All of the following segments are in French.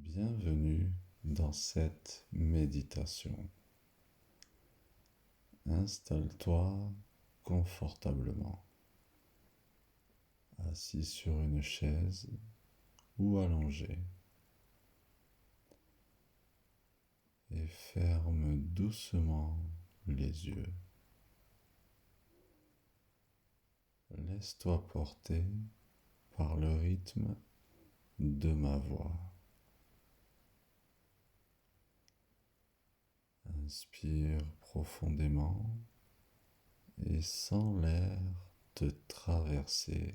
Bienvenue dans cette méditation. Installe-toi confortablement, assis sur une chaise ou allongé, et ferme doucement les yeux. Laisse-toi porter par le rythme de ma voix. Inspire profondément et sens l'air te traverser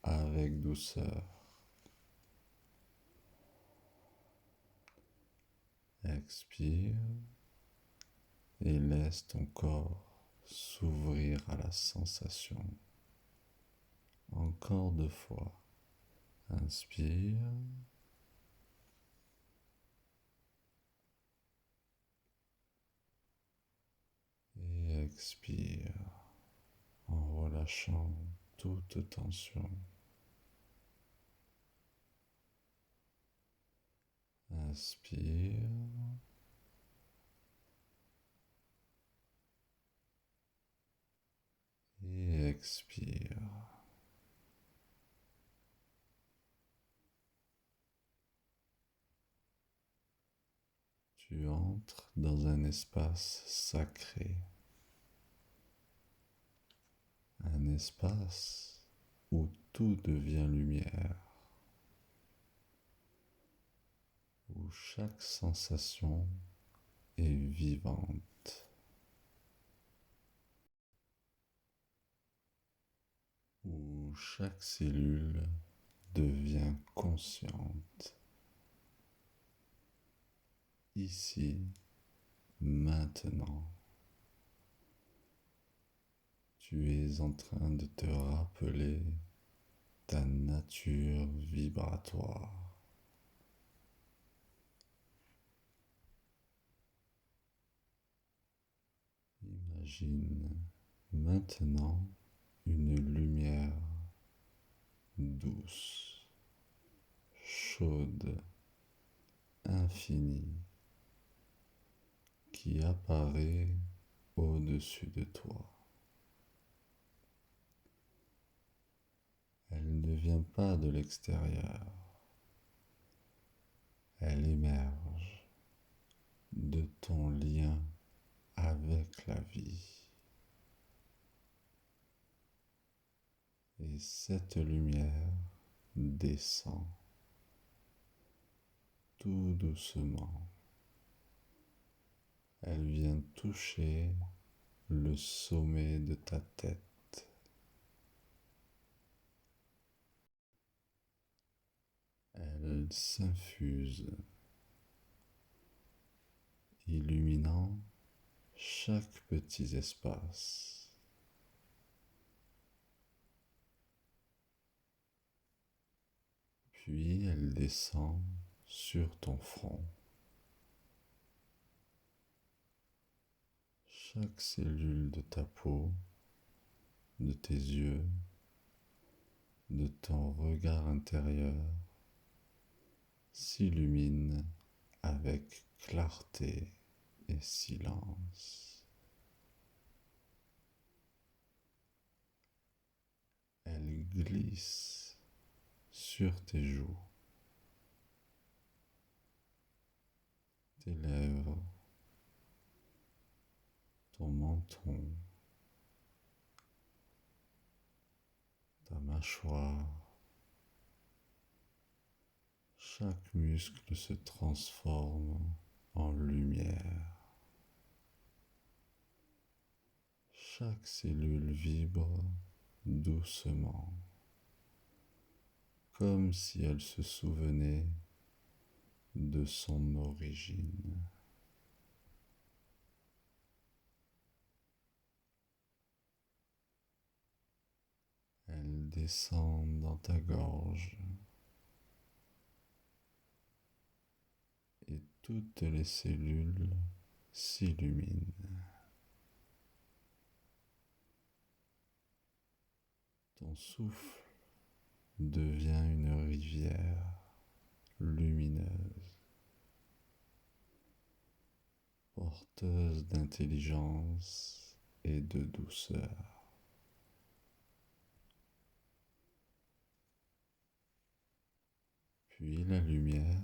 avec douceur. Expire et laisse ton corps s'ouvrir à la sensation. Encore 2 fois. Inspire et expire en relâchant toute tension. Inspire et expire. Tu entres dans un espace sacré, un espace où tout devient lumière, où chaque sensation est vivante, où chaque cellule devient consciente. Ici, maintenant, tu es en train de te rappeler ta nature vibratoire. Imagine maintenant une lumière douce, chaude, infinie, qui apparaît au-dessus de toi. Elle ne vient pas de l'extérieur, elle émerge de ton lien avec la vie. Et cette lumière descend tout doucement. Elle vient toucher le sommet de ta tête. Elle s'infuse, illuminant chaque petit espace. Puis elle descend sur ton front. Chaque cellule de ta peau, de tes yeux, de ton regard intérieur s'illumine avec clarté et silence. Elle glisse sur tes joues, tes lèvres, ton menton, ta mâchoire. Chaque muscle se transforme en lumière. Chaque cellule vibre doucement, comme si elle se souvenait de son origine. Elle descend dans ta gorge et toutes les cellules s'illuminent. Ton souffle devient une rivière lumineuse. porteuse d'intelligence et de douceur. Puis la lumière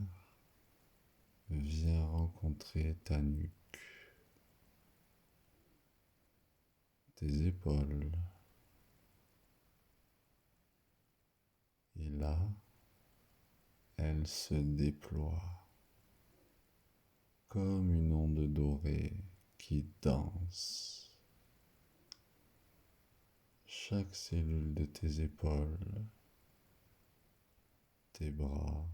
vient rencontrer ta nuque, tes épaules, et là, elle se déploie comme une onde dorée qui danse. Chaque cellule de tes épaules, tes bras,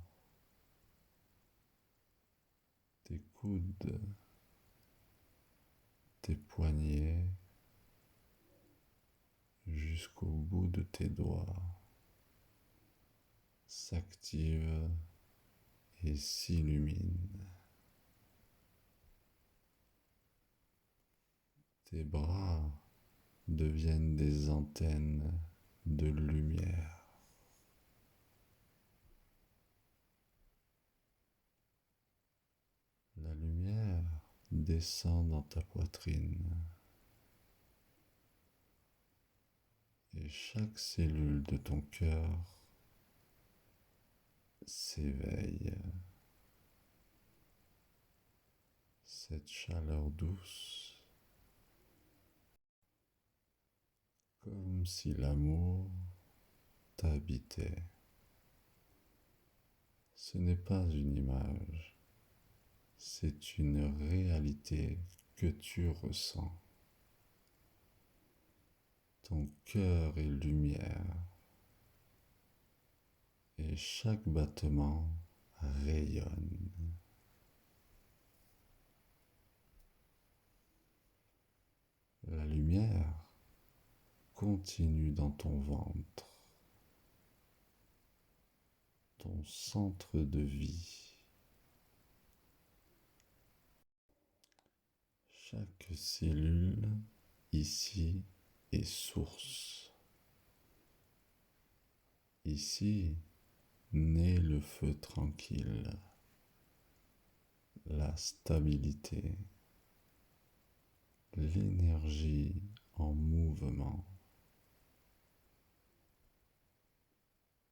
tes coudes, tes poignets, jusqu'au bout de tes doigts, s'active et s'illumine. Tes bras deviennent des antennes de lumière. La lumière descend dans ta poitrine et chaque cellule de ton cœur s'éveille. Cette chaleur douce, comme si l'amour t'habitait. Ce n'est pas une image, c'est une réalité que tu ressens. Ton cœur est lumière et chaque battement rayonne. La lumière continue dans ton ventre, ton centre de vie. Chaque cellule ici est source. Ici naît le feu tranquille, la stabilité, l'énergie en mouvement.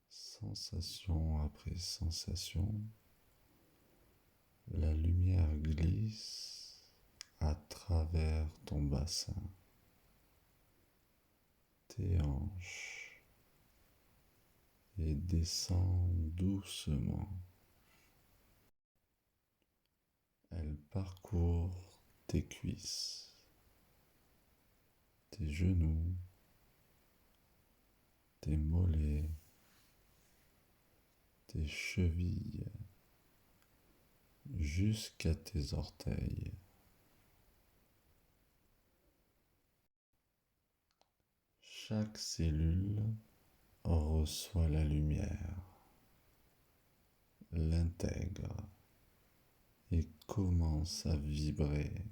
Sensation après sensation, la lumière glisse à travers ton bassin, tes hanches et descend doucement. Elle parcourt tes cuisses, tes genoux, tes mollets, tes chevilles, jusqu'à tes orteils. Chaque cellule reçoit la lumière, l'intègre et commence à vibrer.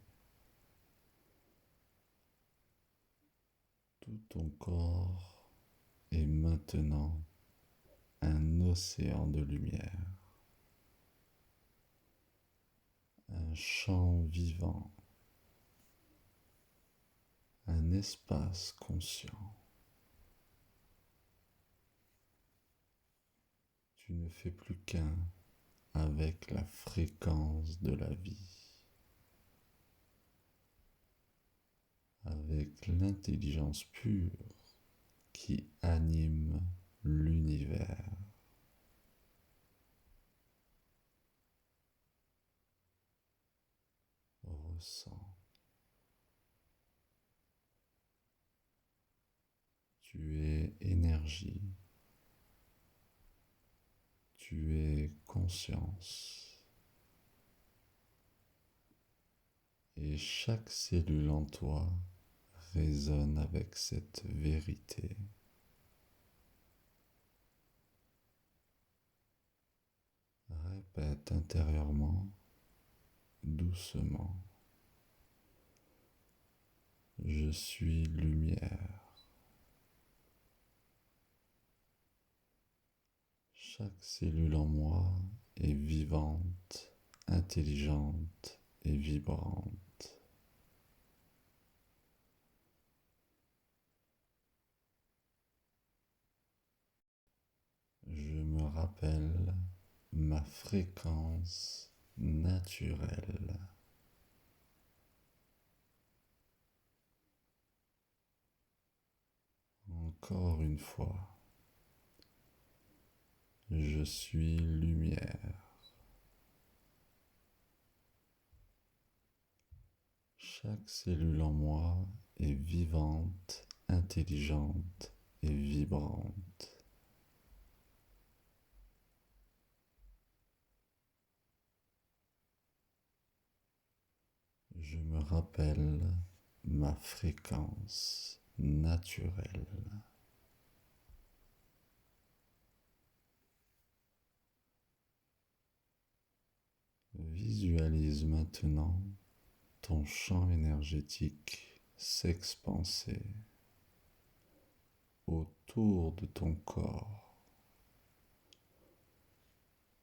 Tout ton corps est maintenant un océan de lumière, un champ vivant, un espace conscient. Tu ne fais plus qu'un avec la fréquence de la vie, avec l'intelligence pure qui anime l'univers. Ressens. Tu es énergie. Tu es conscience. Et chaque cellule en toi résonne avec cette vérité. Répète intérieurement, doucement. Je suis lumière. Chaque cellule en moi est vivante, intelligente et vibrante. rappelle ma fréquence naturelle. Encore une fois, je suis lumière. Chaque cellule en moi est vivante, intelligente et vibrante. Je me rappelle ma fréquence naturelle. Visualise maintenant ton champ énergétique s'expanser autour de ton corps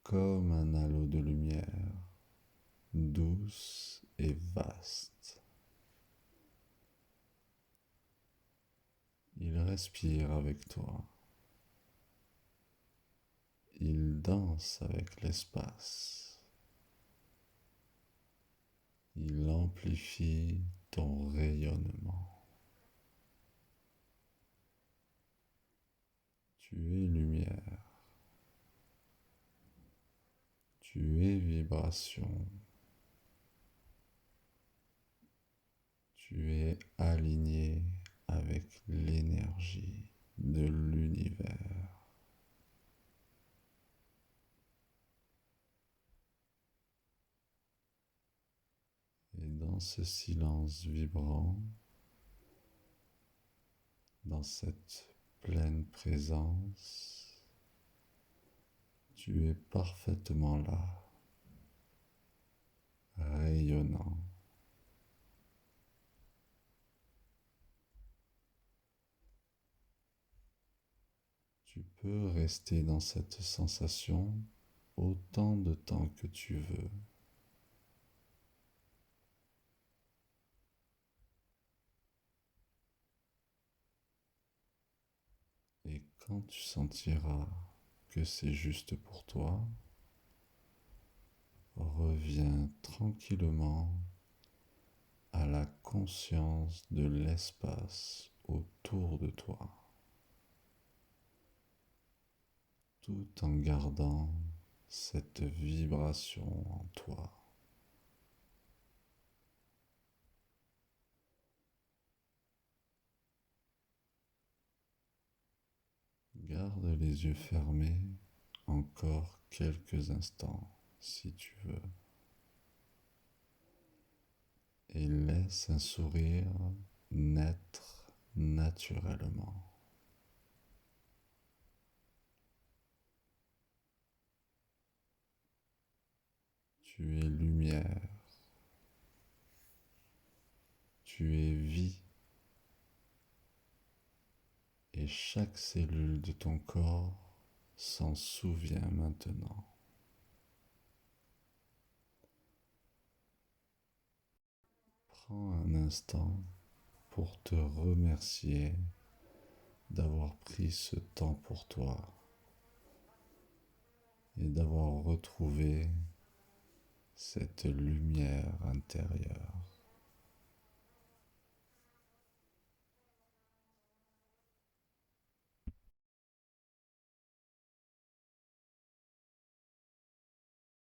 comme un halo de lumière douce et vaste. Il respire avec toi. Il danse avec l'espace. Il amplifie ton rayonnement. Tu es lumière. Tu es vibration. Tu es aligné avec l'énergie de l'univers. Et dans ce silence vibrant, dans cette pleine présence, tu es parfaitement là, rayonnant. Tu peux rester dans cette sensation autant de temps que tu veux. Et quand tu sentiras que c'est juste pour toi, reviens tranquillement à la conscience de l'espace autour de toi, tout en gardant cette vibration en toi. Garde les yeux fermés encore quelques instants si tu veux et laisse un sourire naître naturellement. Tu es lumière, tu es vie et chaque cellule de ton corps s'en souvient maintenant. Prends un instant pour te remercier d'avoir pris ce temps pour toi et d'avoir retrouvé cette lumière intérieure.